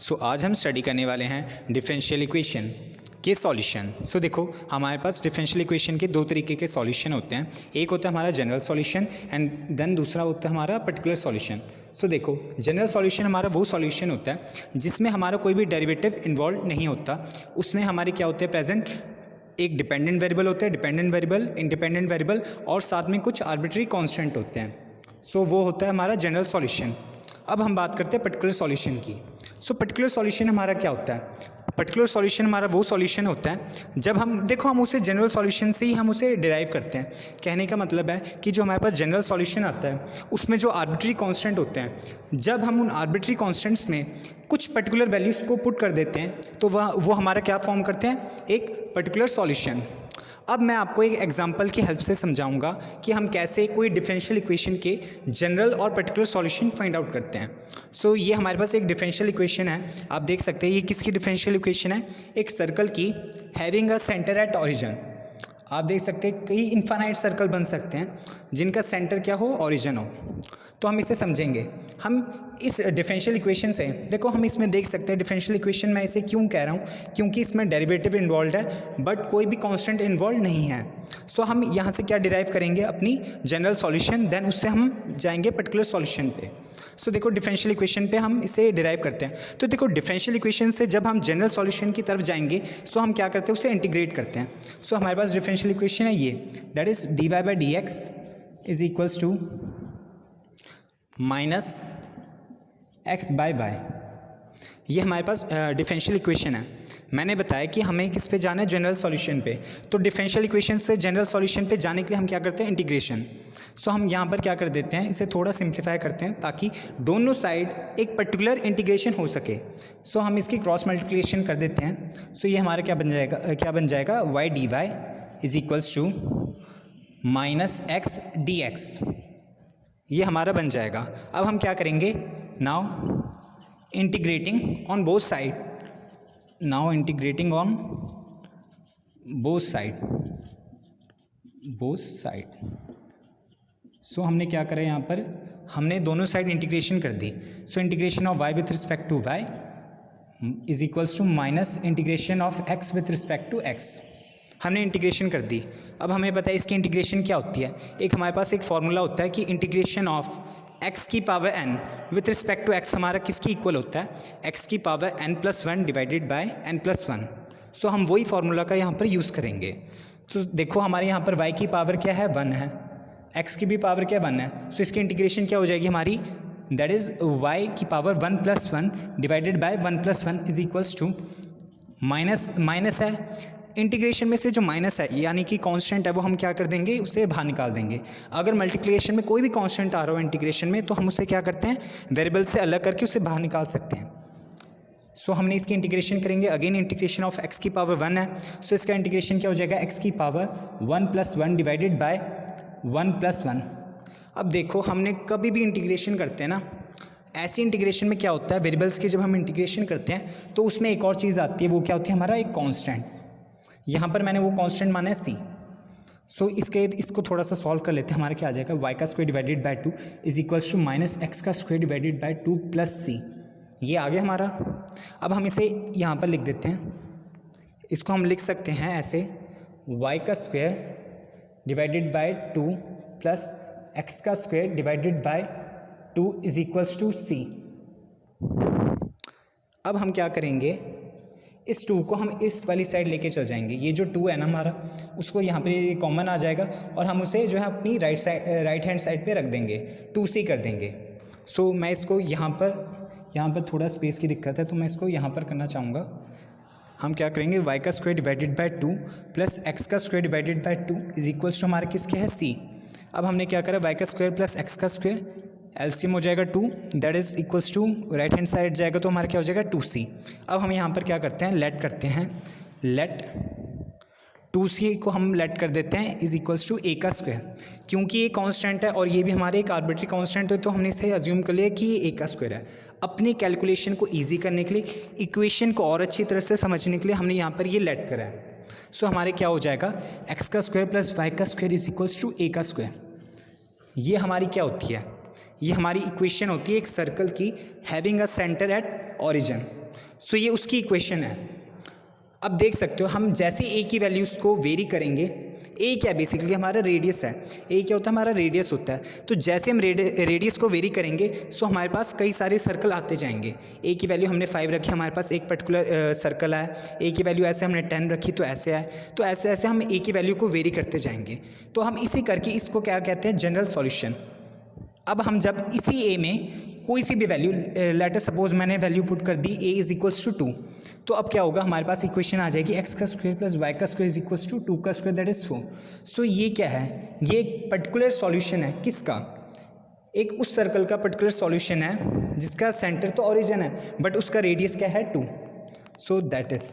सो आज हम स्टडी करने वाले हैं डिफरेंशियल इक्वेशन के सॉल्यूशन। सो देखो हमारे पास डिफरेंशियल इक्वेशन के दो तरीके के सॉल्यूशन होते हैं। एक होता है हमारा जनरल सॉल्यूशन एंड देन दूसरा होता है हमारा पर्टिकुलर सॉल्यूशन। सो देखो जनरल सॉल्यूशन हमारा वो सॉल्यूशन होता है जिसमें हमारा कोई भी डेरिवेटिव इन्वॉल्व नहीं होता। उसमें हमारे क्या होते हैं प्रेजेंट, एक डिपेंडेंट वेरिएबल होता है, डिपेंडेंट वेरिएबल, इंडिपेंडेंट वेरिएबल और साथ में कुछ आर्बिट्री कांस्टेंट होते हैं। सो वो होता है हमारा जनरल सॉल्यूशन। अब हम बात करते हैं पर्टिकुलर सॉल्यूशन की। सो पर्टिकुलर सॉल्यूशन हमारा क्या होता है? पर्टिकुलर सॉल्यूशन हमारा वो सॉल्यूशन होता है जब हम उसे जनरल सॉल्यूशन से ही हम उसे डिराइव करते हैं। कहने का मतलब है कि जो हमारे पास जनरल सॉल्यूशन आता है उसमें जो आर्बिट्री कांस्टेंट होते हैं, जब हम उन आर्बिट्री कांस्टेंट्स में कुछ पर्टिकुलर वैल्यूज़ को पुट कर देते हैं तो वो हमारा क्या फॉर्म करते हैं, एक पर्टिकुलर सॉल्यूशन। अब मैं आपको एक एग्जांपल की हेल्प से समझाऊंगा कि हम कैसे कोई डिफरेंशियल इक्वेशन के जनरल और पर्टिकुलर सॉल्यूशन फाइंड आउट करते हैं। सो ये हमारे पास एक डिफरेंशियल इक्वेशन है, आप देख सकते हैं ये किसकी डिफरेंशियल इक्वेशन है, एक सर्कल की having a centre at origin. आप देख सकते हैं कई इन्फानाइट सर्कल बन सकते हैं जिनका सेंटर क्या हो, ओरिजिन हो। तो हम इसे समझेंगे। हम इस डिफरेंशियल इक्वेशन से देखो हम इसमें देख सकते हैं डिफरेंशियल इक्वेशन मैं इसे क्यों कह रहा हूँ, क्योंकि इसमें डेरिवेटिव इन्वॉल्व है बट कोई भी कांस्टेंट इन्वॉल्व नहीं है। सो हम यहाँ से क्या डिराइव करेंगे, अपनी जनरल सॉल्यूशन, देन उससे हम जाएंगे पर्टिकुलर सॉल्यूशन पे। सो देखो डिफरेंशियल इक्वेशन पे हम इसे डिराइव करते हैं। तो देखो डिफरेंशियल इक्वेशन से जब हम जनरल सॉल्यूशन की तरफ जाएंगे सो हम क्या करते हैं, उसे इंटीग्रेट करते हैं। सो हमारे पास डिफरेंशियल इक्वेशन है ये, that is dy by d x is equals to minus x by y. ये हमारे पास डिफरेंशियल इक्वेशन है। मैंने बताया कि हमें किस पे जाना है, जनरल सॉल्यूशन पे। तो डिफरेंशियल इक्वेशन से जनरल सॉल्यूशन पे जाने के लिए हम क्या करते हैं, इंटीग्रेशन। सो हम यहाँ पर क्या कर देते हैं, इसे थोड़ा सिंप्लीफाई करते हैं ताकि दोनों साइड एक पर्टिकुलर इंटीग्रेशन हो सके। सो हम इसकी क्रॉस मल्टीप्लिकेशन कर देते हैं। सो ये हमारा क्या बन जाएगा y d y is equals to minus x d x. ये हमारा बन जाएगा। अब हम क्या करेंगे, now integrating on both side, now integrating on both side. So हमने क्या करा यहाँ पर, हमने दोनों साइड इंटीग्रेशन कर दी। So integration of y with respect to y is equals to minus integration of x with respect to x। हमने इंटीग्रेशन कर दी। अब हमें पता है इसकी इंटीग्रेशन क्या होती है। एक हमारे पास एक फॉर्मूला होता है कि इंटीग्रेशन ऑफ x की power n with respect to x हमारा किसकी इक्वल होता है, x की power n+1 divided by n+1। सो हम वही फार्मूला का यहाँ पर यूज़ करेंगे। तो देखो हमारे यहाँ पर y की पावर क्या है, 1 है, x की भी पावर क्या 1 है। सो इसकी इंटीग्रेशन क्या हो जाएगी हमारी, दैट इज़ y की power 1+1 divided by 1+1 is equals to minus है। इंटीग्रेशन में से जो माइनस है यानी कि कांस्टेंट है वो हम क्या कर देंगे, उसे बाहर निकाल देंगे। अगर मल्टीप्लिकेशन में कोई भी कांस्टेंट आ रहा हो इंटीग्रेशन में तो हम उसे क्या करते हैं, वेरिएबल से अलग करके उसे बाहर निकाल सकते हैं। सो हमने इसकी इंटीग्रेशन करेंगे, अगेन इंटीग्रेशन ऑफ x की पावर 1 है। सो इसका इंटीग्रेशन क्या हो जाएगा, x की पावर 1+1 डिवाइडेड बाय 1+1। अब देखो हमने कभी भी इंटीग्रेशन करते हैं ना, ऐसी इंटीग्रेशन में क्या होता है, वेरिएबल्स की जब हम इंटीग्रेशन करते हैं तो उसमें एक और चीज़ आती है, वो क्या होती है, हमारा एक कांस्टेंट। यहाँ पर मैंने वो कांस्टेंट माना है c। सो इसको थोड़ा सा सॉल्व कर लेते हैं। हमारा क्या आ जाएगा, y का square divided by 2 is equals to minus x का square divided by 2 plus c। ये आ गया हमारा। अब हम इसे यहाँ पर लिख देते हैं। इसको हम लिख सकते हैं ऐसे, y का square divided by 2 plus x का square divided by 2 is equals to c। अब हम क्या करेंगे, इस 2 को हम इस वाली साइड लेके चल जाएंगे। ये जो 2 है ना हमारा, उसको यहाँ पे कॉमन आ जाएगा और हम उसे जो है अपनी राइट हैंड साइड पे रख देंगे, 2c कर देंगे। सो मैं इसको यहाँ पर थोड़ा स्पेस की दिक्कत है तो मैं इसको यहाँ पर करना चाहूँगा। हम क्या करेंगे, y का square divided by 2 plus x का square divided by 2 is equals to हमारा किसके है, c। अब हमने क्या करा, y का स्क्वायर प्लस एक्स का स्क्वायर, एलसीएम हो जाएगा 2, that is equals to right hand side जाएगा तो हमारा क्या हो जाएगा 2c। अब हम यहाँ पर क्या करते हैं, लेट करते हैं, लेट 2c को हम लेट कर देते हैं इज इक्वल्स टू a का स्क्वायर। क्योंकि ये कांस्टेंट है और ये भी हमारे एक आर्बिट्री कांस्टेंट है तो हमने इसे अज्यूम कर लिया कि ये a का स्क्वायर है। अपनी कैलकुलेशन को ईजी करने के लिए, इक्वेशन को और अच्छी तरह से समझने के लिए हमने यहाँ पर ये लेट करा है। सो हमारे क्या हो जाएगा, x का स्क्वायर प्लस y का square is equals to a का स्क्वायर। ये हमारी क्या होती है, ये हमारी इक्वेशन होती है एक सर्कल की having a centre at origin. सो ये उसकी इक्वेशन है। अब देख सकते हो हम जैसे ए की वैल्यूज़ को वेरी करेंगे, ए क्या बेसिकली हमारा रेडियस है, ए क्या होता है हमारा रेडियस होता है। तो जैसे हम रेडियस को वेरी करेंगे सो हमारे पास कई सारे सर्कल आते जाएंगे। ए की वैल्यू हमने 5 रखी, हमारे पास एक पर्टिकुलर सर्कल है। ए की वैल्यू ऐसे हमने 10 रखी तो ऐसे है। तो ऐसे ऐसे हम ए की वैल्यू को वेरी करते जाएंगे। तो हम इसी करके इसको क्या कहते हैं, जनरल सॉल्यूशन। अब हम जब इसी ए में कोई सी भी वैल्यू, लेटर सपोज मैंने वैल्यू पुट कर दी ए इज इक्वल्स टू 2, तो अब क्या होगा हमारे पास इक्वेशन आ जाएगी एक्स का स्क्वायर प्लस वाई का स्क्वायर इज इक्वल्स टू 2 का स्क्वायर दैट इज 4। सो ये क्या है, ये एक पर्टिकुलर सॉल्यूशन है किसका, एक उस सर्कल का पर्टिकुलर सॉल्यूशन है जिसका सेंटर तो ओरिजिन है बट उसका रेडियस क्या है 2। So that is